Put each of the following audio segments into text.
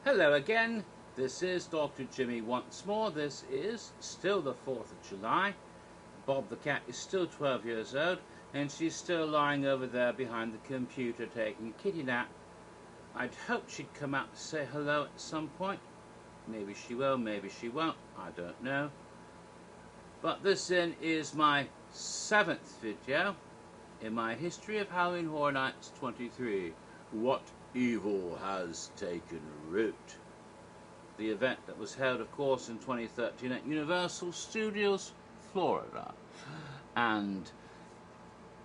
Hello again, this is Dr. Jimmy once more. This is still the 4th of July. Bob the cat is still 12 years old and she's still lying over there behind the computer taking a kitty nap. I'd hoped she'd come out to say hello at some point. Maybe she will, maybe she won't, I don't know. But this then is my 7th video in my History of Halloween Horror Nights 23. What evil has taken root? The event that was held, of course, in 2013 at Universal Studios, Florida. And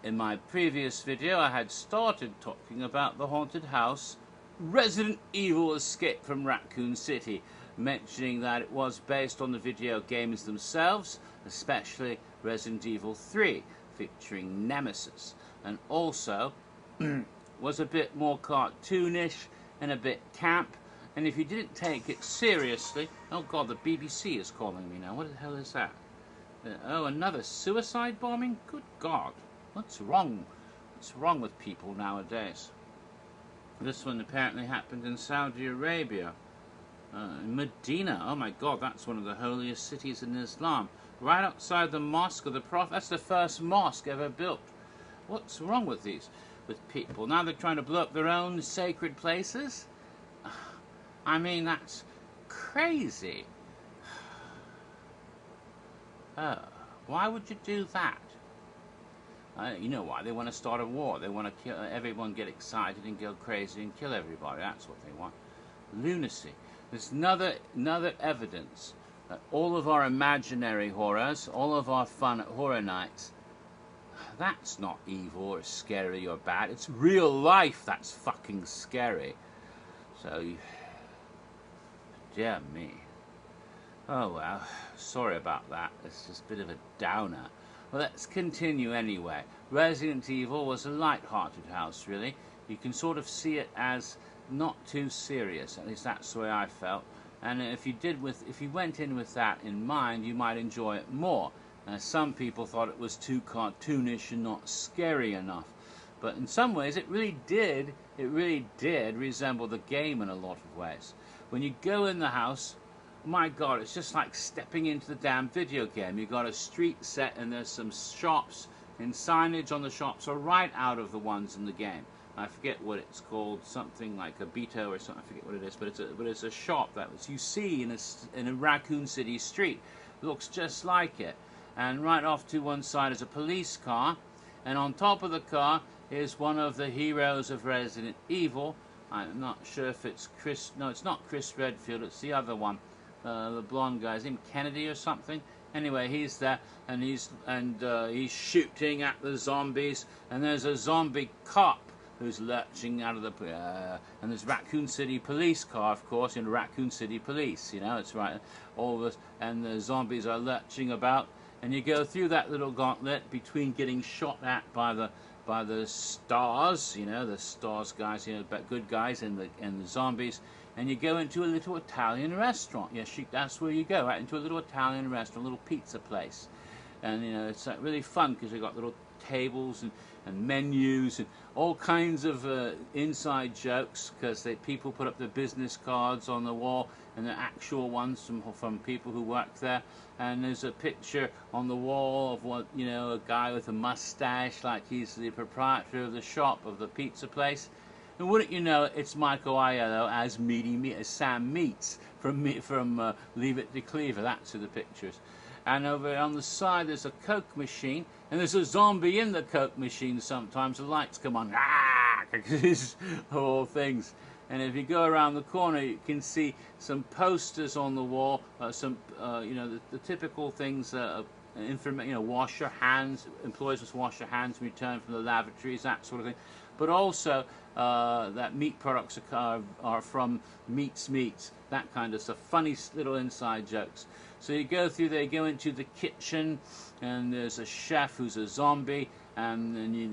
in my previous video, I had started talking about the haunted house, Resident Evil Escape from Raccoon City, mentioning that it was based on the video games themselves, especially Resident Evil 3, featuring Nemesis, and also was a bit more cartoonish and a bit camp. And if you didn't take it seriously, oh god, the BBC is calling me now. What the hell is that? Oh, another suicide bombing? Good god, what's wrong? What's wrong with people nowadays? This one apparently happened in Saudi Arabia, in Medina. Oh my god, that's one of the holiest cities in Islam. Right outside the Mosque of the Prophet. That's the first mosque ever built. What's wrong with people? Now they're trying to blow up their own sacred places? I mean, that's crazy. Why would you do that? You know why? They want to start a war. They want to kill everyone, get excited and go crazy and kill everybody. That's what they want. Lunacy. There's another evidence that all of our imaginary horrors, all of our fun at horror nights, that's not evil or scary or bad. It's real life that's fucking scary. So, dear me. Oh well, sorry about that. It's just a bit of a downer. Well, let's continue anyway. Resident Evil was a light-hearted house, really. You can sort of see it as not too serious. At least that's the way I felt. And if you went in with that in mind, you might enjoy it more. Some people thought it was too cartoonish and not scary enough. But in some ways, it really did resemble the game in a lot of ways. When you go in the house, my god, it's just like stepping into the damn video game. You got a street set and there's some shops, and signage on the shops are right out of the ones in the game. I forget what it's called, something like a Beto or something. I forget what it is, but it's a shop that you see in a Raccoon City street. It looks just like it. And right off to one side is a police car, and on top of the car is one of the heroes of Resident Evil. I'm not sure if it's Chris. No, it's not Chris Redfield. It's the other one, the blonde guy. Is him Kennedy or something? Anyway, he's there, and he's shooting at the zombies. And there's a zombie cop who's lurching out of the and there's Raccoon City police car, of course, in Raccoon City Police. You know, it's right. All of us, and the zombies are lurching about. And you go through that little gauntlet between getting shot at by the stars, you know, the stars guys, you know, but good guys, and the zombies, and you go into a little Italian restaurant. Yes, that's where you go, right into a little Italian restaurant, a little pizza place, and you know it's really fun because they've got little tables and menus and all kinds of inside jokes, because people put up their business cards on the wall, and the actual ones from people who work there. And there's a picture on the wall of a guy with a mustache, like he's the proprietor of the shop, of the pizza place. And wouldn't you know it, it's Michael Aiello as as Sam Meats from Leave It to Cleaver. That's who the pictures. And over on the side there's a Coke machine, and there's a zombie in the Coke machine. Sometimes the lights come on, because all things. And if you go around the corner, you can see some posters on the wall, the typical things, wash your hands, employees must wash their hands when you return from the lavatories, that sort of thing. But also that meat products are from Meats, that kind of stuff. Funny little inside jokes. So you go through there, you go into the kitchen, and there's a chef who's a zombie, and then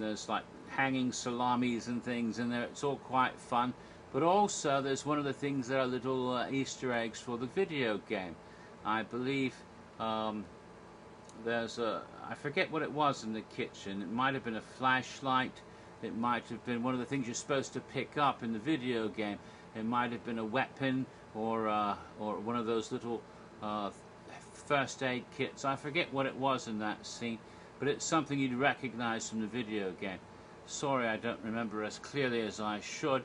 there's like hanging salamis and things in there. It's all quite fun. But also there's one of the things that are little Easter eggs for the video game. I believe there's a I forget what it was in the kitchen. It might have been a flashlight. It might have been one of the things you're supposed to pick up in the video game. It might have been a weapon or one of those little first aid kits. I forget what it was in that scene, but it's something you'd recognize from the video game. Sorry, I don't remember as clearly as I should.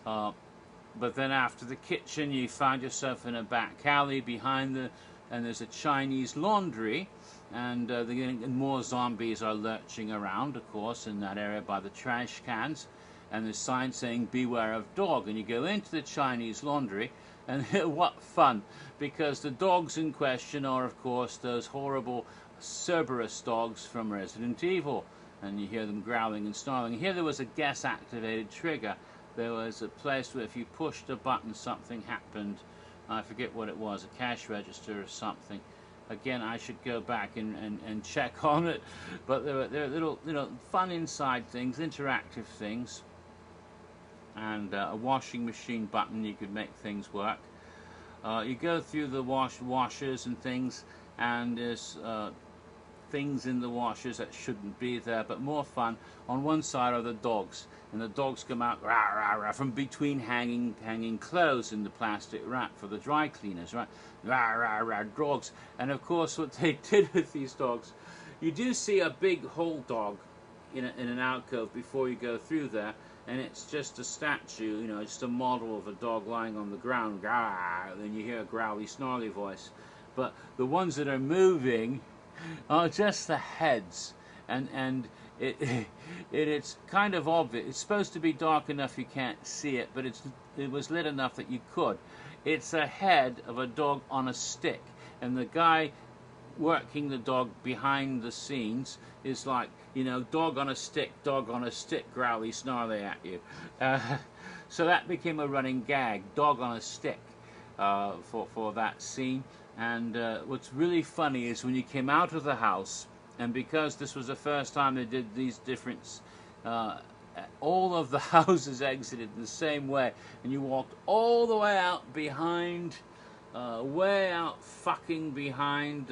But then after the kitchen, you find yourself in a back alley behind and there's a Chinese laundry, and more zombies are lurching around, of course, in that area by the trash cans. And there's signs saying "Beware of dog." And you go into the Chinese laundry, and what fun! Because the dogs in question are, of course, those horrible Cerberus dogs from Resident Evil. And you hear them growling and snarling. Here there was a gas-activated trigger. There was a place where if you pushed a button, something happened. I forget what it was, a cash register or something. Again, I should go back and check on it. But there are little, fun inside things, interactive things. And a washing machine button, you could make things work. You go through the washers and things, and there's things in the washers that shouldn't be there, but more fun. On one side are the dogs, and the dogs come out rah, rah, rah, from between hanging clothes in the plastic wrap for the dry cleaners, right? Rah, rah, rah, dogs. And of course, what they did with these dogs, you do see a big whole dog in an alcove before you go through there, and it's just a statue, just a model of a dog lying on the ground. Rah, then you hear a growly, snarly voice. But the ones that are moving are just the heads, and it's kind of obvious. It's supposed to be dark enough you can't see it, but it was lit enough that you could. It's a head of a dog on a stick, and the guy working the dog behind the scenes is like, dog on a stick, growly, snarly at you. So that became a running gag, dog on a stick, for that scene. And what's really funny is when you came out of the house, and because this was the first time they did these different, all of the houses exited the same way, and you walked all the way out behind, way out fucking behind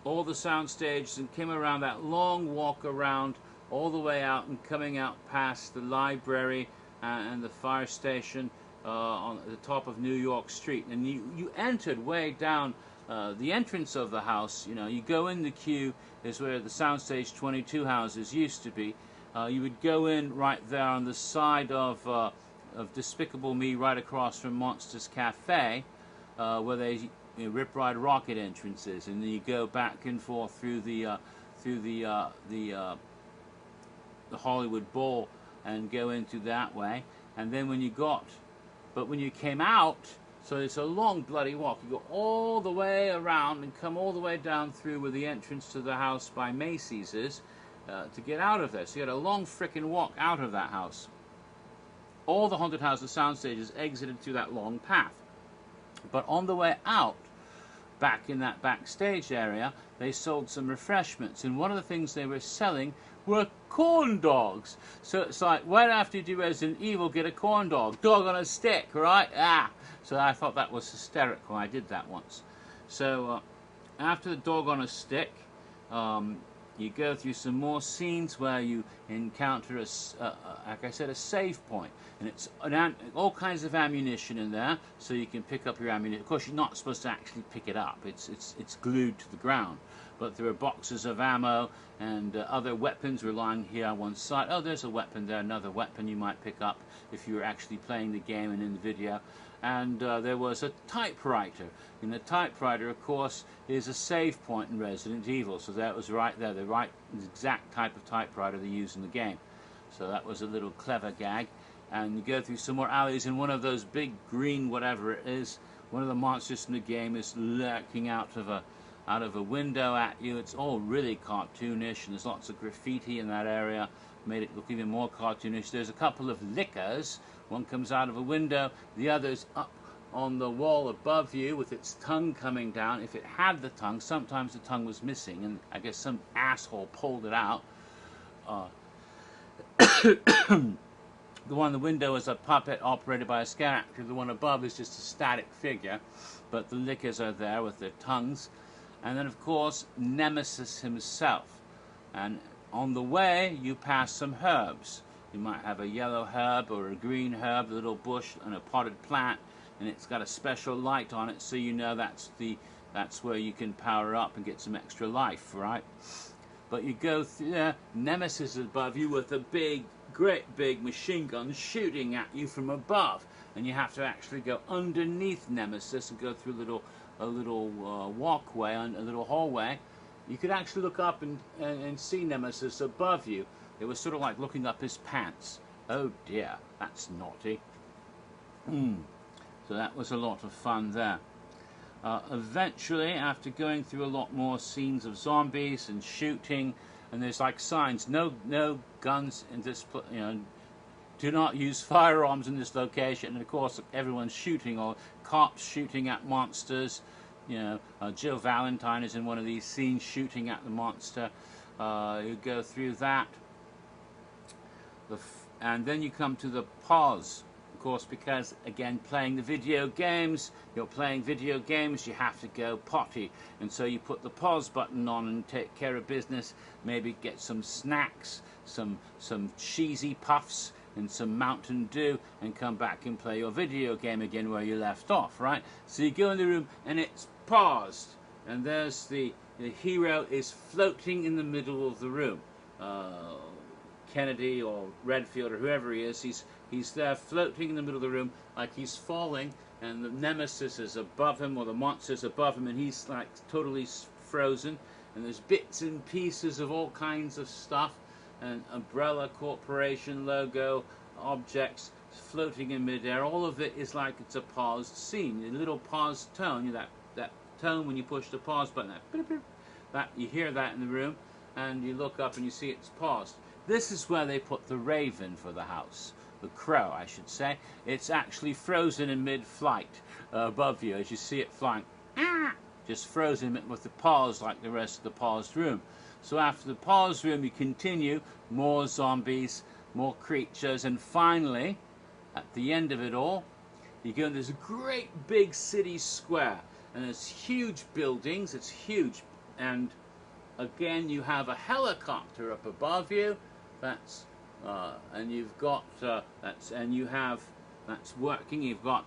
all the sound stages, and came around that long walk around all the way out and coming out past the library and the fire station on the top of New York Street, and you entered way down the entrance of the house. You go in the queue is where the Soundstage 22 houses used to be. You would go in right there on the side of Despicable Me, right across from Monsters Cafe, where they Rip Ride Rocket entrances, and then you go back and forth through the Hollywood Bowl and go into that way. And then when you came out, so it's a long bloody walk. You go all the way around and come all the way down through where the entrance to the house by Macy's is to get out of there. So you had a long frickin' walk out of that house. All the haunted houses soundstages exited through that long path. But on the way out, back in that backstage area, they sold some refreshments. And one of the things they were selling were corn dogs. So it's like, right after you do Resident Evil, get a corn dog. Dog on a stick, right? So I thought that was hysterical. I did that once. So after the dog on a stick, you go through some more scenes where you encounter, like I said, a save point. And it's all kinds of ammunition in there, so you can pick up your ammunition. Of course, you're not supposed to actually pick it up. It's glued to the ground. But there are boxes of ammo and other weapons were lying here on one side. Oh, there's a weapon there, another weapon you might pick up if you were actually playing the game and in the video. And there was a typewriter. And the typewriter, of course, is a save point in Resident Evil. So that was right there, the exact type of typewriter they use in the game. So that was a little clever gag. And you go through some more alleys, and one of those big green whatever it is, one of the monsters in the game is lurking out of a window at you. It's all really cartoonish, and there's lots of graffiti in that area, made it look even more cartoonish. There's a couple of lickers. One comes out of a window, the other's up on the wall above you with its tongue coming down. If it had the tongue, sometimes the tongue was missing, and I guess some asshole pulled it out. The one in the window is a puppet operated by a scare actor. The one above is just a static figure, but the lickers are there with their tongues. and then of course Nemesis himself. And on the way you pass some herbs. You might have a yellow herb or a green herb, a little bush and a potted plant, and it's got a special light on it, so you know that's where you can power up and get some extra life, right? But you go through there, Nemesis is above you with a great big machine gun shooting at you from above, and you have to actually go underneath Nemesis and go through a little walkway, a little hallway. You could actually look up and see Nemesis above you. It was sort of like looking up his pants. Oh dear, that's naughty. So that was a lot of fun there. Eventually, after going through a lot more scenes of zombies and shooting, and there's like signs, no guns in this, do not use firearms in this location. And of course, everyone's shooting, or cops shooting at monsters. Jill Valentine is in one of these scenes shooting at the monster. You go through that, and then you come to the pause. Of course, because again, playing the video games, you have to go potty, and so you put the pause button on and take care of business. Maybe get some snacks, some cheesy puffs and some Mountain Dew, and come back and play your video game again where you left off, right? So you go in the room and it's paused, and there's the hero is floating in the middle of the room. Kennedy or Redfield or whoever he is, he's there floating in the middle of the room like he's falling, and the Nemesis is above him, or the monster's above him, and he's like totally frozen, and there's bits and pieces of all kinds of stuff, and Umbrella Corporation logo, objects floating in midair. All of it is like it's a paused scene, a little paused tone, that tone when you push the pause button, that you hear that in the room, and you look up and you see it's paused. This is where they put the raven for the house. The crow, I should say. It's actually frozen in mid-flight above you as you see it flying. Just frozen with the pause like the rest of the paused room. So after the paused room, you continue. More zombies, more creatures, and finally, at the end of it all, you go in this great big city square. And there's huge buildings. It's huge. And again, you have a helicopter up above you. That's and you've got that's working. You've got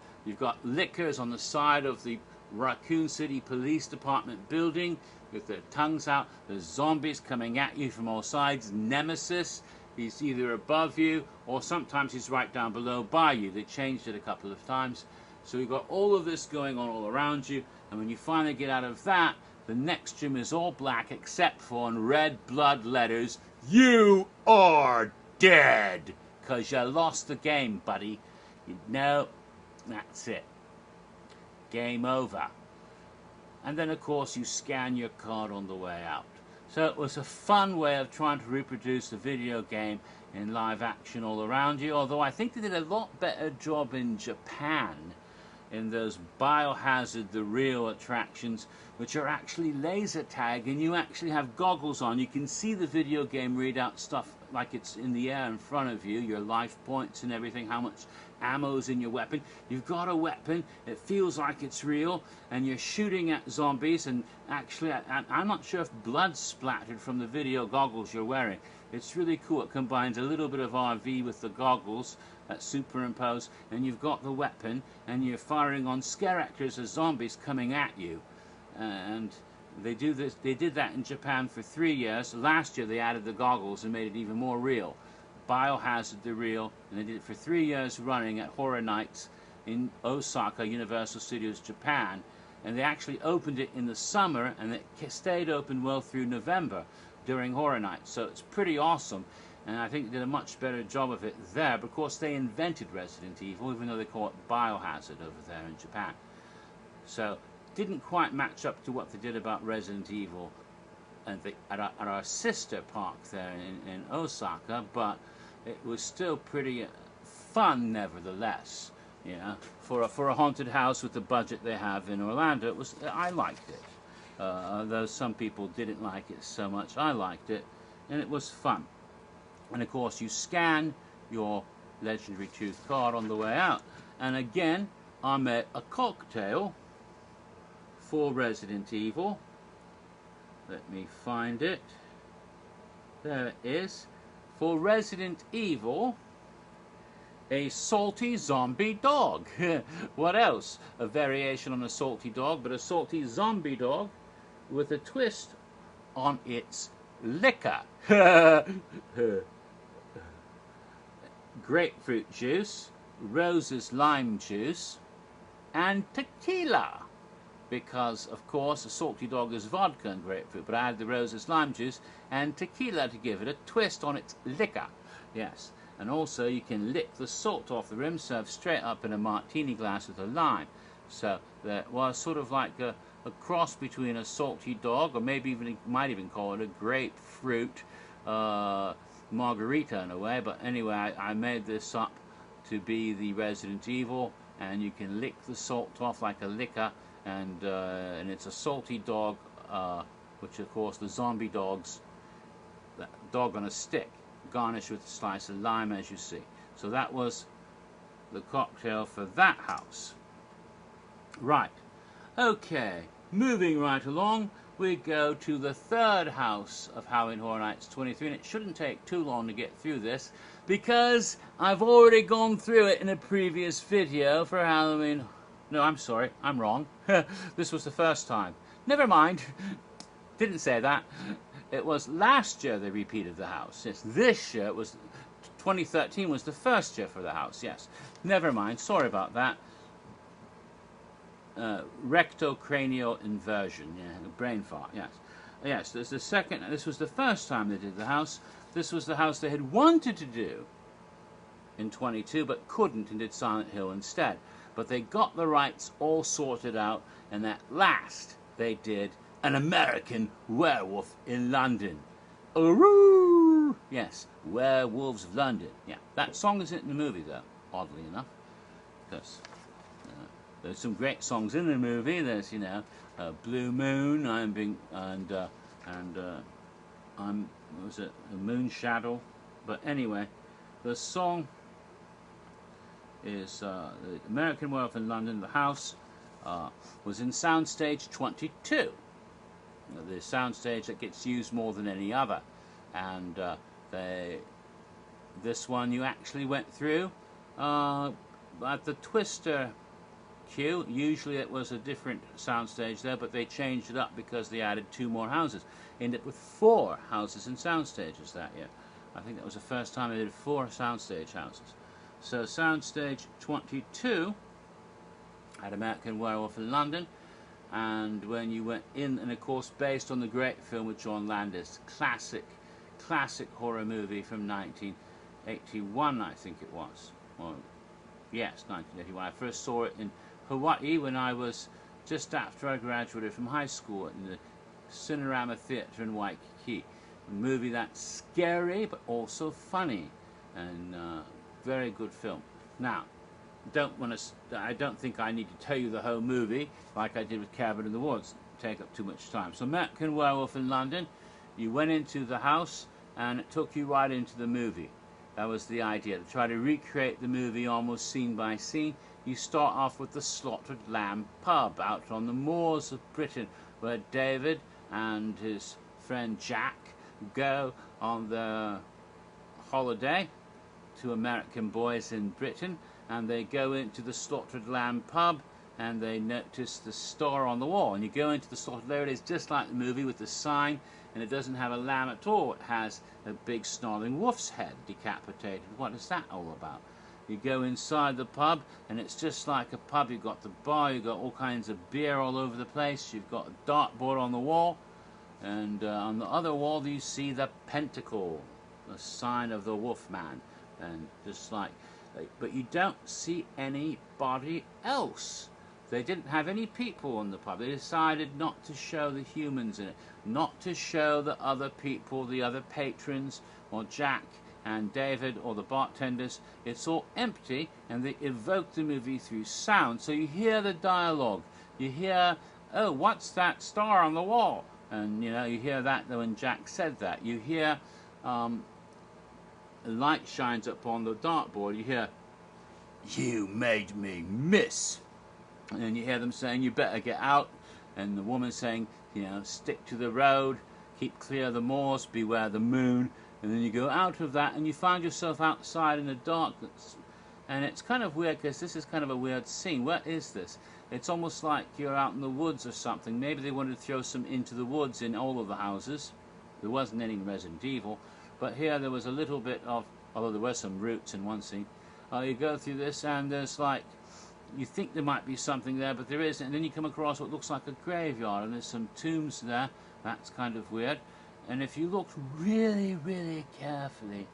lickers on the side of the Raccoon City Police Department building with their tongues out. There's zombies coming at you from all sides. Nemesis, he's either above you or sometimes he's right down below by you. They changed it a couple of times. So you've got all of this going on all around you, and when you finally get out of that, the next room is all black except for in red blood letters, "You are dead," because you lost the game, buddy. No, that's it. Game over. And then, of course, you scan your card on the way out. So it was a fun way of trying to reproduce the video game in live action all around you, although I think they did a lot better job in Japan in those Biohazard The Real attractions, which are actually laser tag, and you actually have goggles on. You can see the video game readout stuff like it's in the air in front of you, your life points and everything, how much ammo's in your weapon. You've got a weapon, it feels like it's real, and you're shooting at zombies, and actually I'm not sure if blood splattered from the video goggles you're wearing. It's really cool. It combines a little bit of RV with the goggles that superimpose, and you've got the weapon, and you're firing on scare actors as zombies coming at you. And they did that in Japan for 3 years. Last year they added the goggles and made it even more real. Biohazard The Real, and they did it for 3 years running at Horror Nights in Osaka, Universal Studios, Japan. And they actually opened it in the summer, and it stayed open well through November during Horror Nights. So it's pretty awesome, and I think they did a much better job of it there. But of course, they invented Resident Evil, even though they call it Biohazard over there in Japan. So didn't quite match up to what they did about Resident Evil at our sister park there in Osaka, but it was still pretty fun nevertheless. You know, for a haunted house with the budget they have in Orlando, I liked it. Though some people didn't like it so much, I liked it, and it was fun. And of course, you scan your Legendary Tooth card on the way out. And again, I made a cocktail for Resident Evil, Let me find it. There it is. For Resident Evil, a salty zombie dog. What else? A variation on a salty dog, but a salty zombie dog with a twist on its liquor. Grapefruit juice, Rose's lime juice, and tequila. Because, of course, a salty dog is vodka and grapefruit, but I had the Rose's lime juice and tequila to give it a twist on its liquor. Yes, and also you can lick the salt off the rim, served straight up in a martini glass with a lime. So there was sort of like a cross between a salty dog, or maybe even, you might even call it a grapefruit margarita in a way. But anyway, I made this up to be the Resident Evil, and you can lick the salt off like a liquor. And it's a salty dog, which of course the zombie dogs, that dog on a stick, garnished with a slice of lime, as you see. So that was the cocktail for that house. Right, okay, moving right along, we go to the third house of Halloween Horror Nights 23, and it shouldn't take too long to get through this, because I've already gone through it in a previous video for Halloween. No, I'm sorry, I'm wrong. This was the first time. Never mind. Didn't say that. It was last year they repeated the house. Yes, this year, it was 2013 was the first year for the house. Yes. Never mind. Sorry about that. Rectocranial inversion. Yeah, brain fart. Yes. Yes, there's the second. This was the first time they did the house. This was the house they had wanted to do in 22, but couldn't, and did Silent Hill instead. But they got the rights all sorted out, and at last they did An American Werewolf in London. Aroo! Yes, Werewolves of London. Yeah, that song isn't in the movie, though, oddly enough. Because there's some great songs in the movie. There's, you know, Blue Moon, what was it? A Moon Shadow. But anyway, the song is the American Werewolf in London. The house was in Soundstage 22, the soundstage that gets used more than any other. And this one you actually went through at the Twister queue. Usually it was a different soundstage there, but they changed it up because they added 2 more houses. Ended up with 4 houses and soundstages that year. I think that was the first time they did 4 soundstage houses. So Soundstage 22 had American Werewolf in London, and when you went in, and of course based on the great film with John Landis, classic horror movie from 1981, I think it was. Or, yes, 1981. I first saw it in Hawaii when I was just after I graduated from high school in the Cinerama Theatre in Waikiki. A movie that's scary but also funny, and very good film. Now, I don't think I need to tell you the whole movie like I did with Cabin in the Woods. Take up too much time. So American Werewolf in London, you went into the house and it took you right into the movie. That was the idea, to try to recreate the movie almost scene by scene. You start off with the Slaughtered Lamb pub out on the moors of Britain, where David and his friend Jack go on their holiday to American boys in Britain, and they go into the Slaughtered Lamb pub and they notice the star on the wall, and you go into the Slaughtered, there it is, just like the movie with the sign, and it doesn't have a lamb at all. It has a big snarling wolf's head decapitated. What is that all about? You go inside the pub and it's just like a pub. You've got the bar, you've got all kinds of beer all over the place, you've got a dartboard on the wall, and on the other wall you see the pentacle, the sign of the Wolfman. And just like, but you don't see anybody else. They didn't have any people in the pub. They decided not to show the humans in it, not to show the other people, the other patrons, or Jack and David, or the bartenders. It's all empty, and they evoke the movie through sound. So you hear the dialogue. You hear, oh, what's that star on the wall? And, you know, you hear that when Jack said that. You hear a light shines up on the dartboard. You hear, you made me miss. And then you hear them saying, you better get out. And the woman saying, You know, stick to the road, keep clear of the moors, beware the moon, and then you go out of that and you find yourself outside in the darkness. And it's kind of weird because this is kind of a weird scene. What is this? It's almost like you're out in the woods or something. Maybe they wanted to throw some into the woods in all of the houses. There wasn't any in Resident Evil, but here there was a little bit of, although there were some roots in one scene. You go through this and there's like, you think there might be something there, but there isn't. And then you come across what looks like a graveyard, and there's some tombs there. That's kind of weird. And if you looked really, really carefully,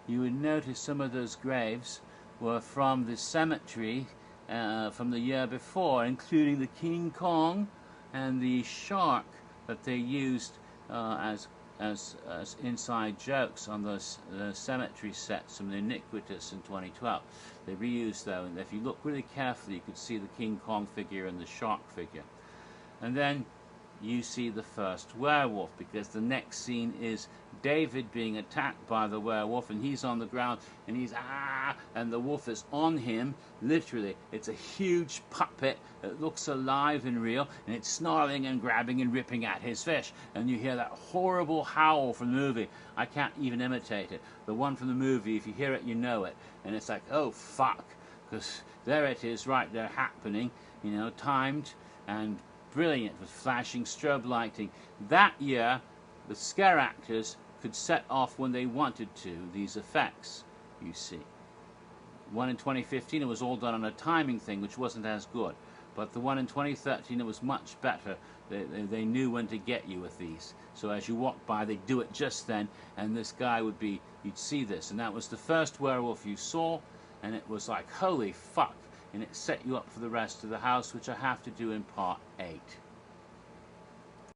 you would notice some of those graves were from the cemetery from the year before, including the King Kong and the shark that they used as inside jokes on those cemetery sets from the Iniquitous in 2012. They reused those, and if you look really carefully, you could see the King Kong figure and the shark figure. And then you see the first werewolf, because the next scene is David being attacked by the werewolf, and he's on the ground and he's and the wolf is on him. Literally, it's a huge puppet that looks alive and real, and it's snarling and grabbing and ripping at his fish, and you hear that horrible howl from the movie. I can't even imitate it. The one from the movie, if you hear it, you know it, and it's like, oh fuck, because there it is right there happening, you know, timed and brilliant with flashing strobe lighting. That year, the scare actors could set off when they wanted to these effects, you see. One in 2015, it was all done on a timing thing, which wasn't as good. But the one in 2013, it was much better. They knew when to get you with these. So as you walk by, they'd do it just then, and this guy would be, you'd see this. And that was the first werewolf you saw, and it was like, holy fuck. And it set you up for the rest of the house, which I have to do in part 8.